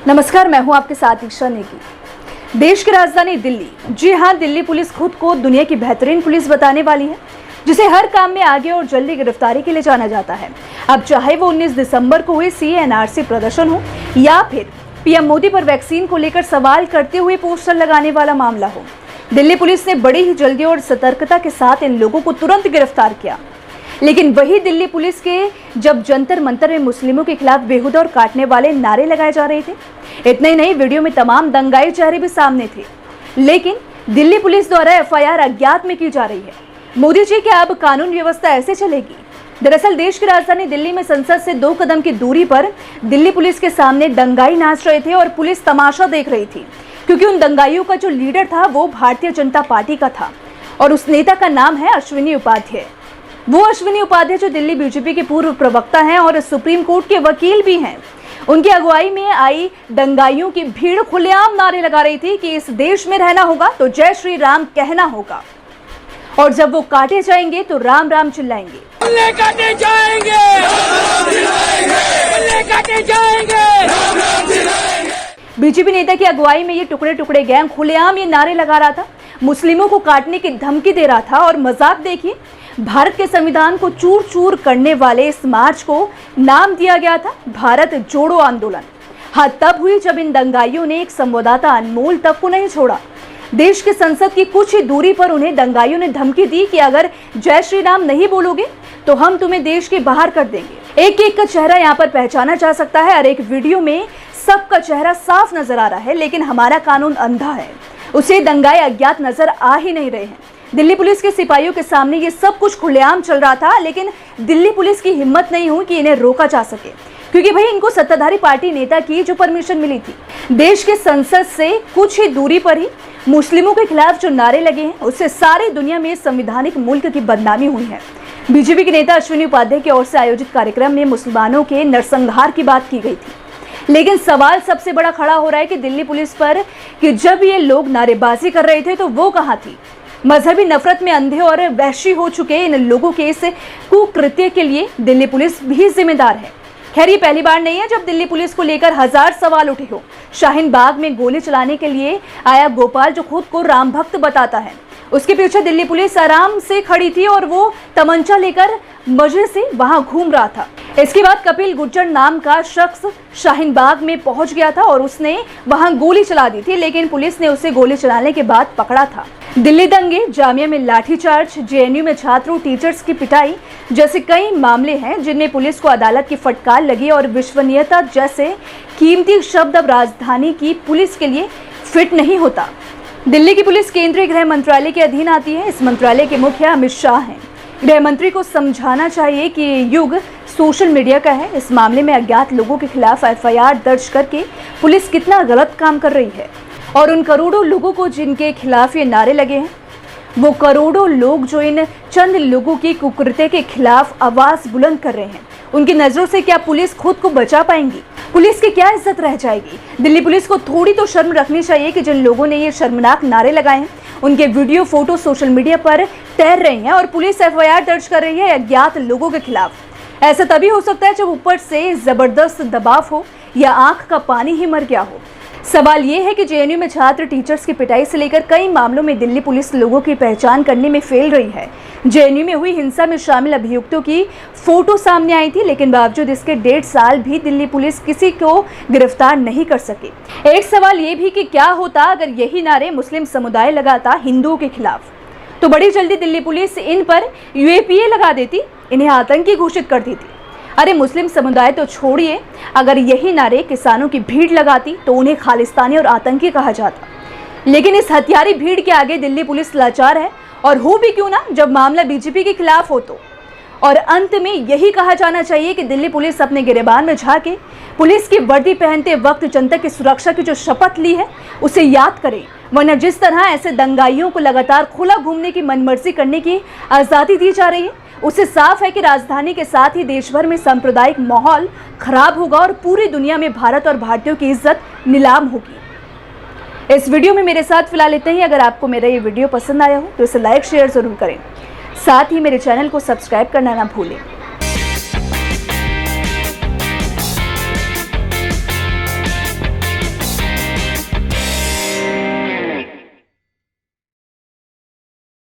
नमस्कार, मैं हूं आपके साथ ईशा नेगी। देश की राजधानी दिल्ली, जी हां, दिल्ली पुलिस खुद को दुनिया की बेहतरीन पुलिस बताने वाली है, जिसे हर काम में आगे और जल्दी गिरफ्तारी के लिए जाना जाता है। अब चाहे वो 19 दिसंबर को हुए CA/NRC प्रदर्शन हो या फिर PM मोदी पर वैक्सीन को लेकर सवाल करते हुए पोस्टर लगाने वाला मामला हो, दिल्ली पुलिस ने बड़ी ही जल्दी और सतर्कता के साथ इन लोगों को तुरंत गिरफ्तार किया। लेकिन वही दिल्ली पुलिस के जब जंतर मंतर में मुस्लिमों के खिलाफ बेहुदा और काटने वाले नारे लगाए जा रहे थे, इतना ही नहीं, वीडियो में तमाम दंगाई चेहरे भी सामने थे। लेकिन दिल्ली पुलिस द्वारा FIR अज्ञात में की जा रही है। मोदी जी क्या अब कानून व्यवस्था ऐसे चलेगी? दरअसल देश की राजधानी दिल्ली में संसद से 2 कदम की दूरी पर दिल्ली पुलिस के सामने दंगाई नाच रहे थे और पुलिस तमाशा देख रही थी, क्योंकि उन दंगाइयों का जो लीडर था वो भारतीय जनता पार्टी का था और उस नेता का नाम है अश्विनी उपाध्याय। वो अश्विनी उपाध्याय जो दिल्ली BJP के पूर्व प्रवक्ता हैं और सुप्रीम कोर्ट के वकील भी हैं। उनकी अगुवाई में आई दंगाइयों की भीड़ खुलेआम नारे लगा रही थी कि इस देश में रहना होगा तो जय श्री राम कहना होगा, और जब वो काटे जाएंगे तो राम राम चिल्लाएंगे। काटे जाएंगे, काटे जाएंगे। BJP नेता की अगुवाई में ये टुकड़े टुकड़े गैंग खुलेआम ये नारे लगा रहा था, मुस्लिमों को काटने की धमकी दे रहा था। और मजाक देखिए, भारत के संविधान को चूर चूर करने वाले इस मार्च को नाम दिया गया था भारत जोड़ो आंदोलन। हाँ, तब हुई जब इन दंगाइयों ने एक संवाददाता अनमोल तक को नहीं छोड़ा। देश के संसद की कुछ ही दूरी पर उन्हें दंगाइयों ने धमकी दी कि अगर जय श्री राम नहीं बोलोगे तो हम तुम्हें देश के बाहर कर देंगे। एक एक का चेहरा यहाँ पर पहचाना जा सकता है और एक वीडियो में सबका चेहरा साफ नजर आ रहा है, लेकिन हमारा कानून अंधा है, उसे दंगाई अज्ञात नजर आ ही नहीं रहे हैं। दिल्ली पुलिस के सिपाहियों के सामने ये सब कुछ खुलेआम चल रहा था, लेकिन दिल्ली पुलिस की हिम्मत नहीं हुई कि इन्हें रोका जा सके, क्योंकि भाई इनको सत्ताधारी पार्टी नेता की जो परमिशन मिली थी। देश के संसद से कुछ ही दूरी पर ही मुस्लिमों के खिलाफ जो नारे लगे हैं, उससे सारी दुनिया में संवैधानिक मुल्क की बदनामी हुई है। BJP के नेता अश्विनी उपाध्याय की ओर से आयोजित कार्यक्रम में मुसलमानों के नरसंहार की बात की गई थी, लेकिन सवाल सबसे बड़ा खड़ा हो रहा है कि दिल्ली पुलिस पर कि जब ये लोग नारेबाजी कर रहे थे तो वो कहाँ थी? मजहबी नफरत में अंधे और वहशी हो चुके इन लोगों के इस कुकृत्य के लिए दिल्ली पुलिस भी जिम्मेदार है। खैर, ये पहली बार नहीं है जब दिल्ली पुलिस को लेकर हजार सवाल उठे हो। शाहीन बाग में गोली चलाने के लिए आया गोपाल, जो खुद को राम भक्त बताता है, उसके पीछे दिल्ली पुलिस आराम से खड़ी थी और वो तमंचा लेकर मजे से वहां घूम रहा था। इसके बाद कपिल गुर्जर नाम का शख्स शाहीन बाग में पहुंच गया था और उसने वहां गोली चला दी थी, लेकिन पुलिस ने उसे गोली चलाने के बाद पकड़ा था। दिल्ली दंगे, जामिया में लाठीचार्ज, JNU में छात्रों टीचर्स की पिटाई जैसे कई मामले हैं जिनमें पुलिस को अदालत की फटकार लगी और विश्वसनीयता जैसे कीमती शब्द अब राजधानी की पुलिस के लिए फिट नहीं होता। दिल्ली की पुलिस केंद्रीय गृह मंत्रालय के अधीन आती है। इस मंत्रालय के मुखिया अमित शाह हैं। गृह मंत्री को समझाना चाहिए कि ये युग सोशल मीडिया का है। इस मामले में अज्ञात लोगों के खिलाफ FIR दर्ज करके पुलिस कितना गलत काम कर रही है, और उन करोड़ों लोगों को जिनके खिलाफ ये नारे लगे हैं, वो करोड़ों लोग जो इन चंद लोगों की कुकृत्य के खिलाफ आवाज बुलंद कर रहे हैं, उनकी नजरों से क्या पुलिस खुद को बचा पाएंगी? पुलिस की क्या इज्जत रह जाएगी? दिल्ली पुलिस को थोड़ी तो शर्म रखनी चाहिए कि जिन लोगों ने ये शर्मनाक नारे लगाए हैं, उनके वीडियो फोटो सोशल मीडिया पर तैर रहे हैं और पुलिस FIR दर्ज कर रही है अज्ञात लोगों के खिलाफ। ऐसा तभी हो सकता है जब ऊपर से जबरदस्त दबाव हो या आंख का पानी ही मर गया हो। सवाल ये है कि JNU में छात्र टीचर्स की पिटाई से लेकर कई मामलों में दिल्ली पुलिस लोगों की पहचान करने में फेल रही है। JNU में हुई हिंसा में शामिल अभियुक्तों की फोटो सामने आई थी, लेकिन बावजूद इसके 1.5 साल भी दिल्ली पुलिस किसी को गिरफ्तार नहीं कर सकी। एक सवाल ये भी कि क्या होता अगर यही नारे मुस्लिम समुदाय लगाता हिंदुओं के खिलाफ, तो बड़ी जल्दी दिल्ली पुलिस इन पर UAPA लगा देती, इन्हें आतंकी घोषित कर देती। अरे मुस्लिम समुदाय तो छोड़िए, अगर यही नारे किसानों की भीड़ लगाती तो उन्हें खालिस्तानी और आतंकी कहा जाता। लेकिन इस हथियारी भीड़ के आगे दिल्ली पुलिस लाचार है, और हो भी क्यों ना जब मामला BJP के खिलाफ हो तो। और अंत में यही कहा जाना चाहिए कि दिल्ली पुलिस अपने गिरेबान में झांके, पुलिस की वर्दी पहनते वक्त जनता की सुरक्षा की जो शपथ ली है उसे याद करें, वरना जिस तरह ऐसे दंगाइयों को लगातार खुला घूमने की मनमर्जी करने की आज़ादी दी जा रही है, उससे साफ है कि राजधानी के साथ ही देश भर में सांप्रदायिक माहौल खराब होगा और पूरी दुनिया में भारत और भारतीयों की इज्जत नीलाम होगी। इस वीडियो में मेरे साथ फिलहाल इतना ही। अगर आपको मेरा ये वीडियो पसंद आया हो तो इसे लाइक शेयर जरूर करें, साथ ही मेरे चैनल को सब्सक्राइब करना ना भूलें।